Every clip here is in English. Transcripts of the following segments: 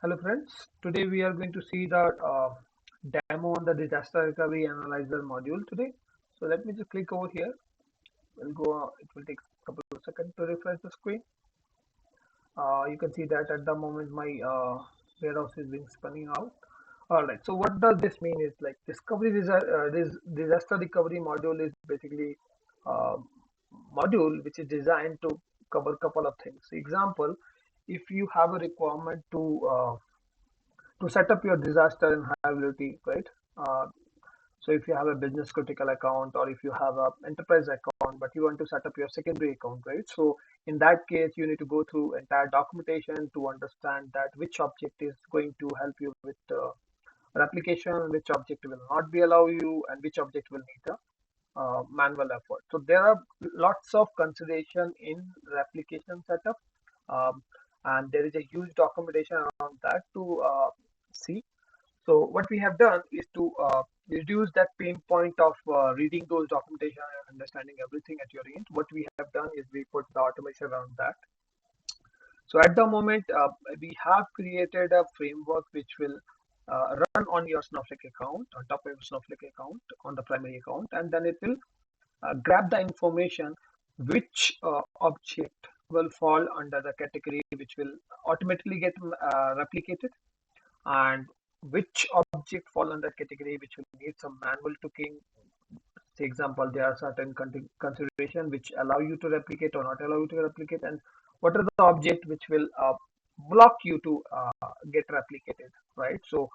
Hello friends, today we are going to see the demo on the disaster recovery analyzer module today. So let me just click over here. We'll go, it will take a couple of seconds to refresh the screen. You can see that at the moment my warehouse is being spinning out. Alright, so what does this mean is like this disaster recovery module is basically uh, module which is designed to cover a couple of things. Example, if you have a requirement to set up your disaster and liability, right? Uh, so if you have a business critical account or if you have a enterprise account, but you want to set up your secondary account, right? So in that case, you need to go through entire documentation to understand that which object is going to help you with replication, which object will not be allow you, and which object will need a manual effort. So there are lots of consideration in replication setup, um, and there is a huge documentation around that to see. So what we have done is to reduce that pain point of reading those documentation and understanding everything at your end. What we have done is we put the automation around that. So at the moment, we have created a framework which will run on your Snowflake account, on top of your Snowflake account, on the primary account, and then it will grab the information which object will fall under the category which will automatically get replicated, and which object fall under category which will need some manual tweaking. For example, there are certain consideration which allow you to replicate or not allow you to replicate, and what are the object which will block you to get replicated, right? So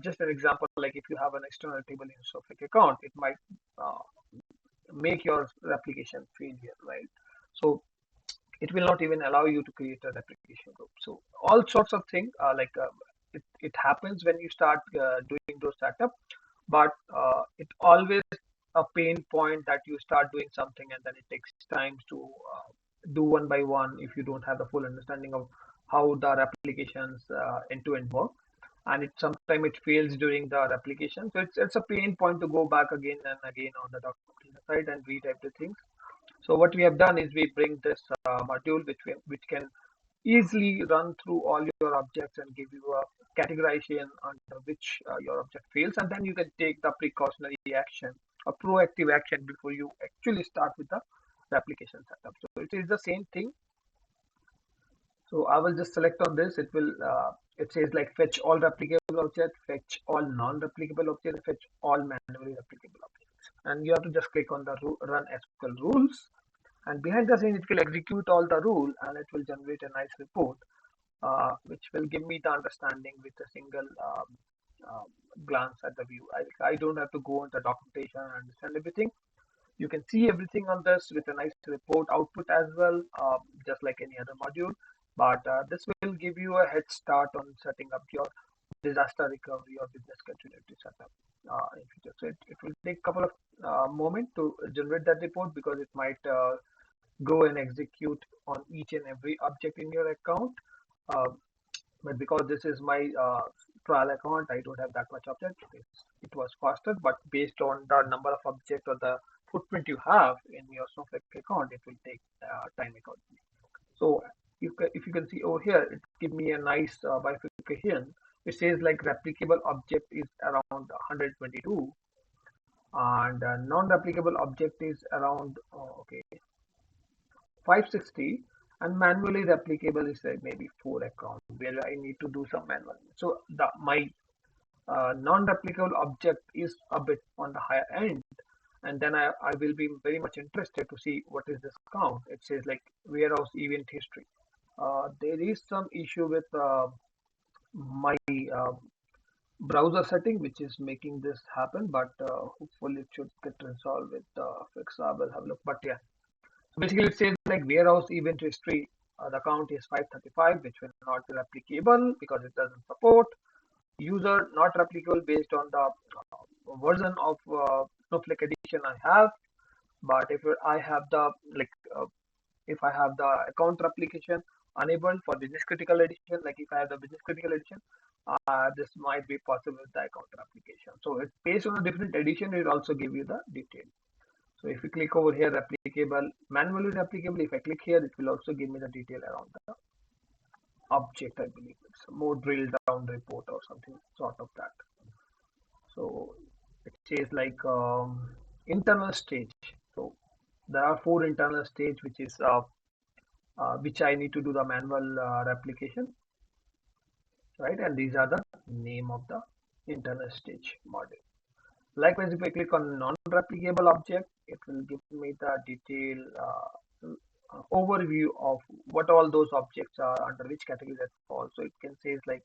just an example, like if you have an external table in Snowflake account, it might uh, make your replication failure, right? So it will not even allow you to create a replication group. So all sorts of things it happens when you start doing those setup, but it always a pain point that you start doing something and then it takes time to do one by one if you don't have the full understanding of how the replications end to end work, and it sometimes it fails during the replication. So it's a pain point to go back again and again on the document side and read everything. So what we have done is we bring this module which can easily run through all your objects and give you a categorization under which your object fails, and then you can take the precautionary action or proactive action before you actually start with the application setup. So it is the same thing. So I will just select on this. It will it says like fetch all replicable objects, fetch all non-replicable objects, fetch all manually replicable objects, and you have to just click on the run SQL rules, and behind the scene it will execute all the rule and it will generate a nice report which will give me the understanding with a single um, glance at the view. I don't have to go into documentation and understand everything. You can see everything on this with a nice report output as well, just like any other module. But this will give you a head start on setting up your disaster recovery or business continuity setup in future. So it will take a couple of moments to generate that report because it might go and execute on each and every object in your account. Uh, but because this is my trial account, I don't have that much object. It was faster, but based on the number of objects or the footprint you have in your Snowflake account, it will take time accordingly. So if you can see over here, it gives me a nice bifurcation. It says like replicable object is around 122 and non-replicable object is around 560, and manually replicable is like maybe 4 account where I need to do some manual. So the my non-replicable object is a bit on the higher end, and then I will be very much interested to see what is this count. It says like warehouse event history. There is some issue with my uh, browser setting which is making this happen, but hopefully it should get resolved with fix. I will have a look. But yeah, so basically it says like warehouse event history. The count is 535, which will not be replicable because it doesn't support. User not replicable based on the version of Snowflake edition I have. But if I have the like if I have the account replication enabled for business critical edition, like if I have the business critical edition, this might be possible with the account replication. So it's based on a different edition, it will also give you the detail. So if you click over here, replicable, manually replicable, if I click here, it will also give me the detail around that. object, I believe. It's a more drilled down report or something sort of that. So it says like internal stage. So there are four internal stage, which I need to do the manual replication, right? And these are the name of the internal stage model. Likewise, if I click on non-replicable object, it will give me the detailed overview of what all those objects are, under which category that falls. So it can say it's like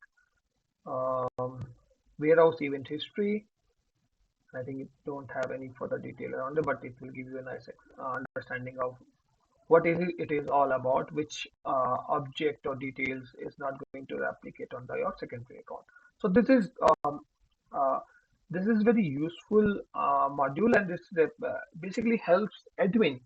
um, warehouse event history. I think it don't have any further detail around it, but it will give you a nice understanding of what it is all about, which object or details is not going to replicate on your secondary account. So uh, this is very useful module, and this basically helps admin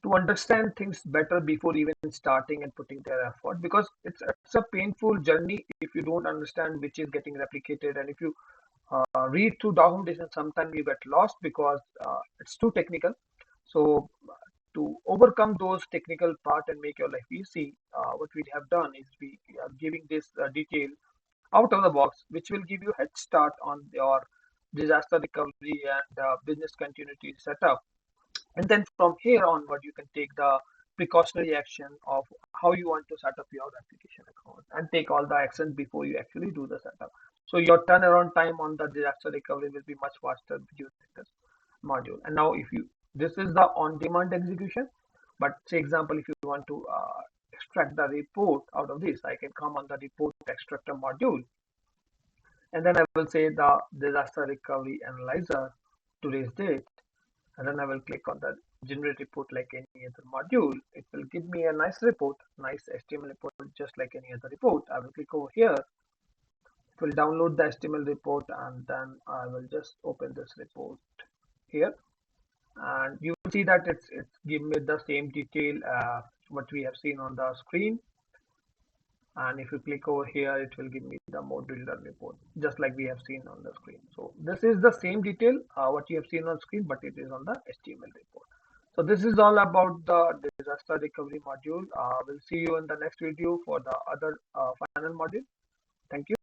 to understand things better before even starting and putting their effort, because it's a painful journey if you don't understand which is getting replicated, and if you read through documentation, sometimes you get lost because it's too technical. So to overcome those technical part and make your life easy, what we have done is we are giving this detail out of the box, which will give you head start on your disaster recovery and business continuity setup. And then from here onward, you can take the precautionary action of how you want to set up your application account and take all the actions before you actually do the setup. So your turnaround time on the disaster recovery will be much faster using this module. And now if you, this is the on-demand execution, but say example, if you want to extract the report out of this, I can come on the report extractor module, and then I will say the disaster recovery analyzer, today's date, and then I will click on the generate report like any other module. It will give me a nice report, nice HTML report, just like any other report. I will click over here. It will download the HTML report, and then I will just open this report here, and you will see that it's giving me the same detail what we have seen on the screen. And if you click over here, it will give me the more drilled down report, just like we have seen on the screen. So this is the same detail what you have seen on screen, but it is on the HTML report. So this is all about the disaster recovery module. We'll see you in the next video for the other final module. Thank you.